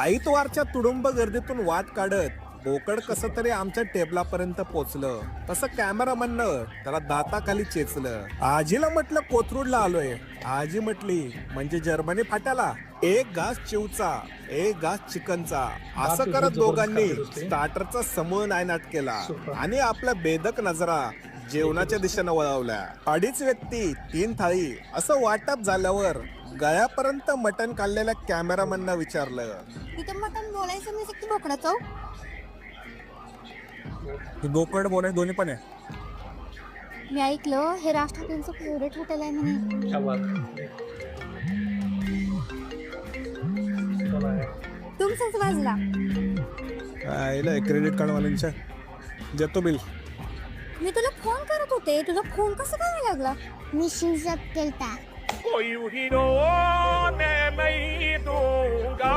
आईतवारच्या तुडुंब गर्दीतून वाट काढत बोकड कसं तरी आमच्या टेबलापर्यंत पोचलं. तसं कॅमेरामॅननं त्याला दाताखाली चेचलं. आजीला म्हटलं कोथरूडला आलोय. आजी म्हटली म्हणजे जर्मनी फाट्याला. एक घास चिवचा, एक घास चिकनचा असं करत दोघांनी स्टार्टरचा समूळ नायनाट केला आणि आपल्या बेधक नजरा जेवणाच्या दिशेनं वळवल्या. 2.5 व्यक्ती 3 थाळी असं वाटप झाल्यावर गळ्यापर्यंत मटण काढलेल्या कॅमेरामॅननं विचारलं, तिथं मटण बोलायचं म्हणजे की बोकडाचं. बोकड बोलायचं दोन्ही पण आहे. मी ऐकलं हे राज ठाकरेंचं फेवरेट हॉटेल आहे म्हणे. तुमच्याच बाजूला. क्रेडिट कार्ड वाल्यांच्या देतो बिल. मी तुला फोन करत होते, तुझा फोन कसा काय लागला? मी शिवजात केलता. कोई उही नो ने मैं दूंगा